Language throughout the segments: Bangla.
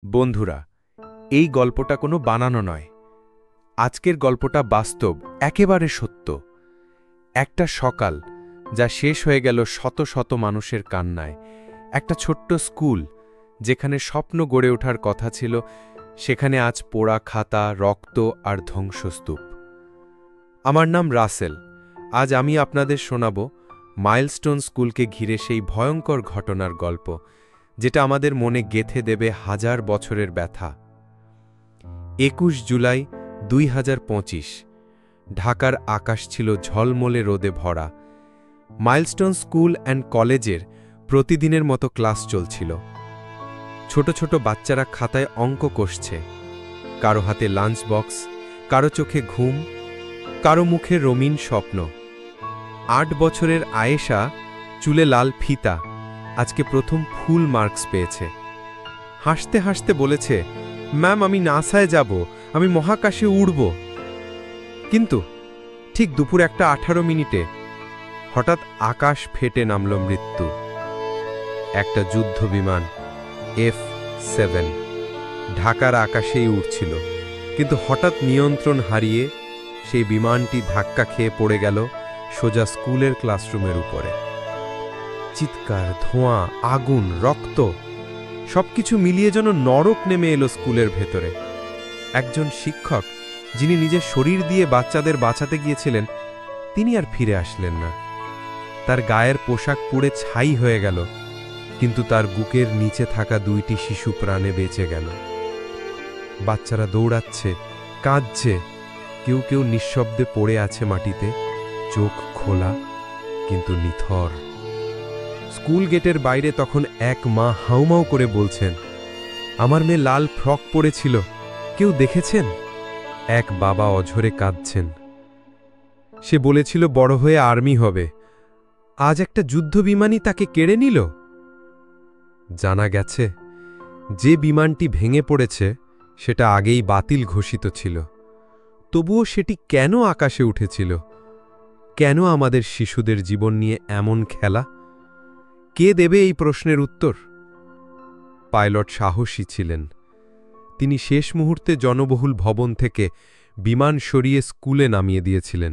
বন্ধুরা, এই গল্পটা কোনো বানানো নয়। আজকের গল্পটা বাস্তব, একেবারে সত্য। একটা সকাল যা শেষ হয়ে গেল শত শত মানুষের কান্নায়। একটা ছোট্ট স্কুল যেখানে স্বপ্ন গড়ে ওঠার কথা ছিল, সেখানে আজ পোড়া খাতা, রক্ত আর ধ্বংসস্তূপ। আমার নাম রাসেল। আজ আমি আপনাদের শোনাব মাইলস্টোন স্কুলকে ঘিরে সেই ভয়ঙ্কর ঘটনার গল্প, যেটা আমাদের মনে গেঁথে দেবে হাজার বছরের ব্যথা। ২১ জুলাই ২০২৫। ঢাকার আকাশ ছিল ঝলমলে রোদে ভরা। মাইলস্টোন স্কুল অ্যান্ড কলেজের প্রতিদিনের মতো ক্লাস চলছিল। ছোট ছোট বাচ্চারা খাতায় অঙ্ক কষছে, কারো হাতে লাঞ্চ বক্স, কারো চোখে ঘুম, কারো মুখে রঙিন স্বপ্ন। ৮ বছরের আয়েশা, চুলে লাল ফিতা, আজকে প্রথম ফুল মার্কস পেয়েছে। হাসতে হাসতে বলেছে, ম্যাম, আমি নাসায় যাব, আমি মহাকাশে উড়ব। কিন্তু ঠিক দুপুর 1:18 হঠাৎ আকাশ ফেটে নামল মৃত্যু। একটা যুদ্ধ বিমান F-7 ঢাকার আকাশেই উড়ছিল, কিন্তু হঠাৎ নিয়ন্ত্রণ হারিয়ে সেই বিমানটি ধাক্কা খেয়ে পড়ে গেল সোজা স্কুলের ক্লাসরুমের উপরে। চিৎকার, ধোঁয়া, আগুন, রক্ত, সবকিছু মিলিয়ে যেন নরক নেমে এলো স্কুলের ভেতরে। একজন শিক্ষক, যিনি নিজের শরীর দিয়ে বাচ্চাদের বাঁচাতে গিয়েছিলেন, তিনি আর ফিরে আসলেন না। তার গায়ের পোশাক পুড়ে ছাই হয়ে গেল, কিন্তু তার বুকের নিচে থাকা 2টি শিশু প্রাণে বেঁচে গেল। বাচ্চারা দৌড়াচ্ছে, কাঁদছে, কেউ কেউ নিঃশব্দে পড়ে আছে মাটিতে, চোখ খোলা কিন্তু নিথর। স্কুল গেটের বাইরে তখন এক মা হাউমাউ করে বলছেন, আমার মেয়ে লাল ফ্রক পরেছিল, কেউ দেখেছেন? এক বাবা অঝরে কাঁদছেন। সে বলেছিল বড় হয়ে আর্মি হবে, আজ একটা যুদ্ধবিমানই তাকে কেড়ে নিল। জানা গেছে, যে বিমানটি ভেঙে পড়েছে সেটা আগেই বাতিল ঘোষিত ছিল। তবুও সেটি কেন আকাশে উঠেছিল? কেন আমাদের শিশুদের জীবন নিয়ে এমন খেলা? কে দেবে এই প্রশ্নের উত্তর? পাইলট সাহসী ছিলেন। তিনি শেষ মুহূর্তে জনবহুল ভবন থেকে বিমান সরিয়ে স্কুলে নামিয়ে দিয়েছিলেন,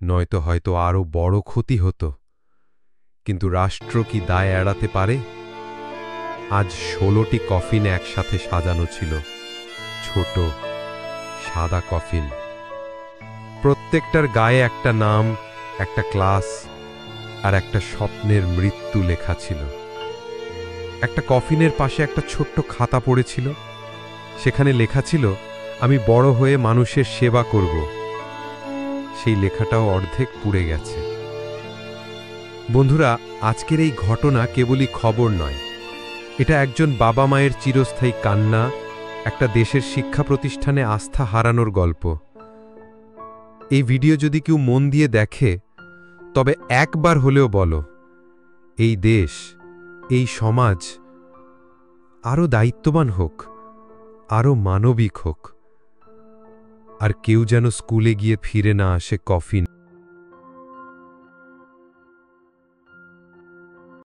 নয়তো হয়তো আরও বড় ক্ষতি হতো। কিন্তু রাষ্ট্র কি দায় এড়াতে পারে? আজ 16টি কফিন একসাথে সাজানো ছিল, ছোট সাদা কফিন। প্রত্যেকটার গায়ে একটা নাম, একটা ক্লাস আর একটা স্বপ্নের মৃত্যু লেখা ছিল। একটা কফিনের পাশে একটা ছোট্ট খাতা পড়েছিল, সেখানে লেখা ছিল, আমি বড় হয়ে মানুষের সেবা করব। সেই লেখাটাও অর্ধেক পুড়ে গেছে। বন্ধুরা, আজকের এই ঘটনা কেবলই খবর নয়, এটা একজন বাবা মায়ের চিরস্থায়ী কান্না, একটা দেশের শিক্ষা প্রতিষ্ঠানে আস্থা হারানোর গল্প। এই ভিডিও যদি কেউ মন দিয়ে দেখে, তবে একবার হলেও বলো, এই দেশ, এই সমাজ আরও দায়িত্ববান হোক, আরও মানবিক হোক। আর কেউ যেন স্কুলে গিয়ে ফিরে না আসে কফিন